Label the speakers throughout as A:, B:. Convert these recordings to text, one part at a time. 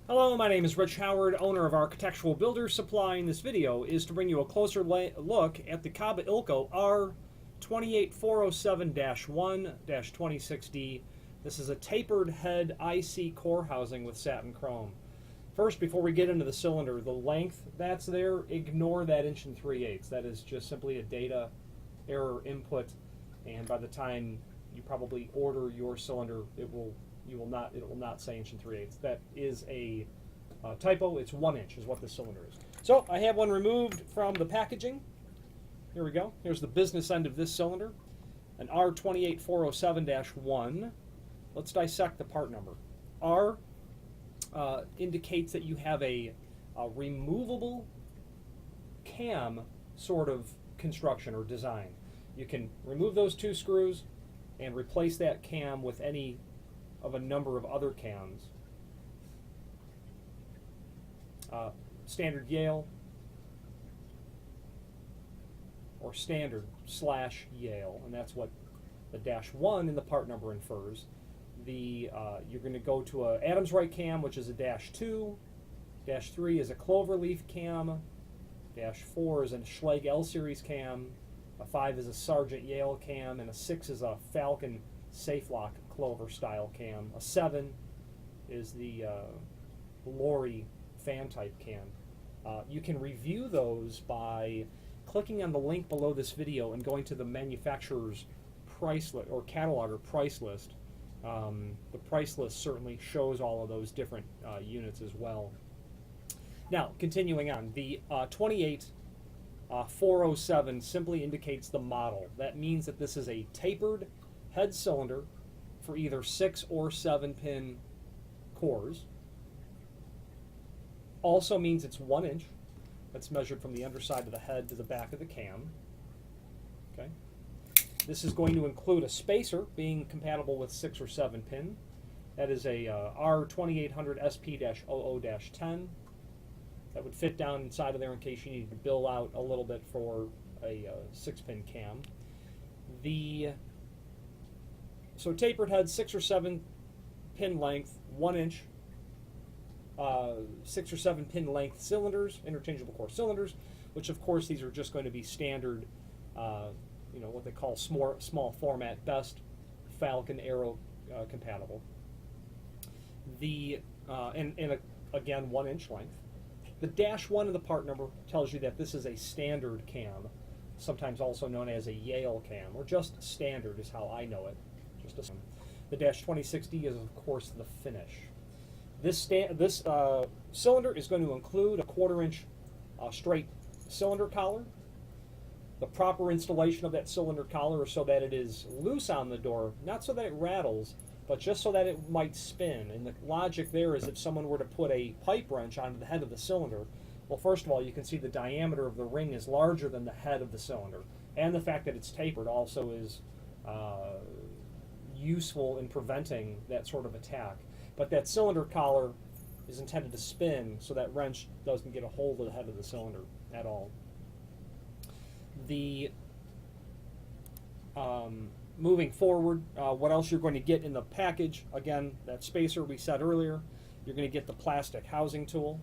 A: Hello, my name is Rich Howard, owner of Architectural Builders Supply, and this video is to bring you a closer look at the Kaba Ilco R28407-1-26D. This is a tapered head IC core housing with satin chrome. First, before we get into the cylinder, the length that's there, ignore that 1 3/8. That is just simply a data error input, and by the time you probably order your cylinder, it will not say 1 3/8. That is a typo. It's 1 inch is what the cylinder is. So I have one removed from the packaging. Here we go. Here's the business end of this cylinder, an R28407-1. Let's dissect the part number. R indicates that you have a removable cam sort of construction or design. You can remove those 2 screws and replace that cam with any of a number of other cams. Standard Yale or standard / Yale, and that's what the -1 in the part number infers. You're going to go to a Adams Wright cam, which is a -2. -3 is a Cloverleaf cam. -4 is a Schlage L series cam. A 5 is a Sargent Yale cam, and a 6 is a Falcon SafeLock Clover style cam. A 7 is the Lori fan type cam. You can review those by clicking on the link below this video and going to the manufacturer's price list or cataloger price list. The price list certainly shows all of those different units as well. Now, continuing on, the 28407 simply indicates the model. That means that this is a tapered head cylinder for either 6 or 7 pin cores. Also means it's 1 inch. That's measured from the underside of the head to the back of the cam. Okay. This is going to include a spacer being compatible with 6 or 7 pin. That is a R28407-SP-00-10. That would fit down inside of there in case you needed to bill out a little bit for a 6-pin cam. So tapered head, 6 or 7 pin length, 1 inch, 6 or 7 pin length cylinders, interchangeable core cylinders, which of course these are just going to be standard, what they call small format best, Falcon Aero compatible. Again, 1 inch length. The -1 in the part number tells you that this is a standard cam, sometimes also known as a Yale cam, or just standard is how I know it. The -2060 is, of course, the finish. This cylinder is going to include a 1/4 inch straight cylinder collar. The proper installation of that cylinder collar is so that it is loose on the door, not so that it rattles, but just so that it might spin. And the logic there is if someone were to put a pipe wrench onto the head of the cylinder, well, first of all, you can see the diameter of the ring is larger than the head of the cylinder. And the fact that it's tapered also is useful in preventing that sort of attack. But that cylinder collar is intended to spin so that wrench doesn't get a hold of the head of the cylinder at all. Moving forward, what else you're going to get in the package? Again, that spacer we said earlier. You're going to get the plastic housing tool.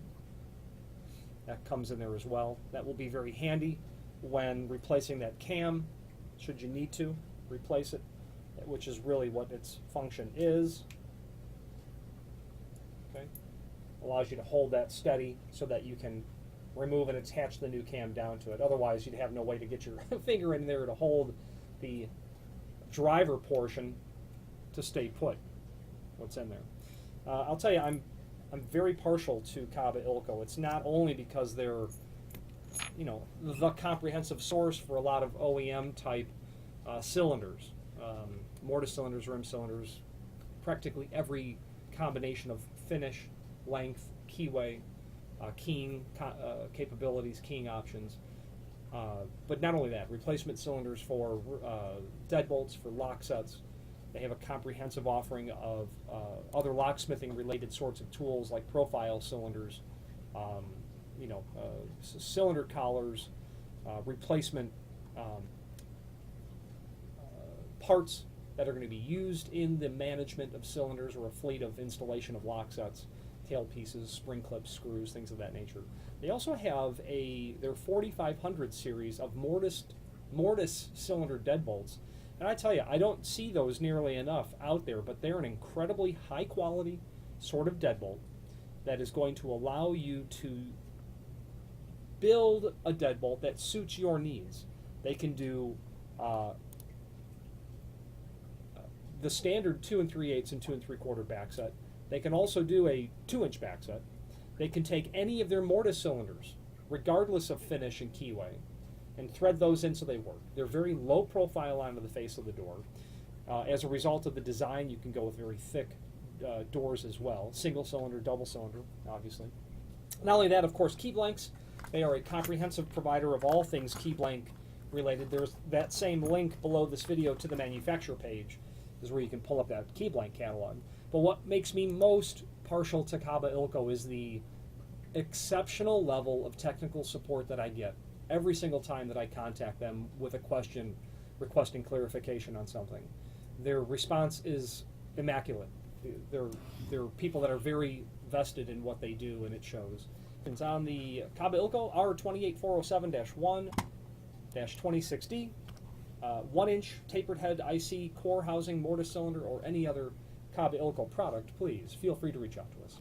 A: That comes in there as well. That will be very handy when replacing that cam, should you need to replace it, which is really what its function is. Okay. Allows you to hold that steady so that you can remove and attach the new cam down to it. Otherwise, you'd have no way to get your finger in there to hold the driver portion to stay put. What's in there? I'll tell you, I'm very partial to Kaba Ilco. It's not only because they're, the comprehensive source for a lot of OEM type cylinders, mortise cylinders, rim cylinders, practically every combination of finish, length, keyway, keying capabilities, keying options. But not only that, replacement cylinders for deadbolts, for lock sets. They have a comprehensive offering of other locksmithing related sorts of tools like profile cylinders, cylinder collars, replacement parts that are going to be used in the management of cylinders or a fleet of installation of lock sets. tail pieces, spring clips, screws, things of that nature. They also have their 4500 series of mortise cylinder deadbolts. And I tell you, I don't see those nearly enough out there, but they're an incredibly high quality sort of deadbolt that is going to allow you to build a deadbolt that suits your needs. They can do the standard 2 3/8 and 2 3/4 back set. They can also do a 2-inch back set. They can take any of their mortise cylinders, regardless of finish and keyway, and thread those in so they work. They're very low profile onto the face of the door. As a result of the design, you can go with very thick doors as well. Single cylinder, double cylinder, obviously. Not only that, of course, key blanks. They are a comprehensive provider of all things key blank related. There's that same link below this video to the manufacturer page is where you can pull up that key blank catalog. But what makes me most partial to Kaba Ilco is the exceptional level of technical support that I get every single time that I contact them with a question requesting clarification on something. Their response is immaculate. They're people that are very vested in what they do, and it shows. It's on the Kaba Ilco R28407-1-26D, 1-inch tapered head IC core housing mortise cylinder, or any other Kaba Ilco product. Please feel free to reach out to us.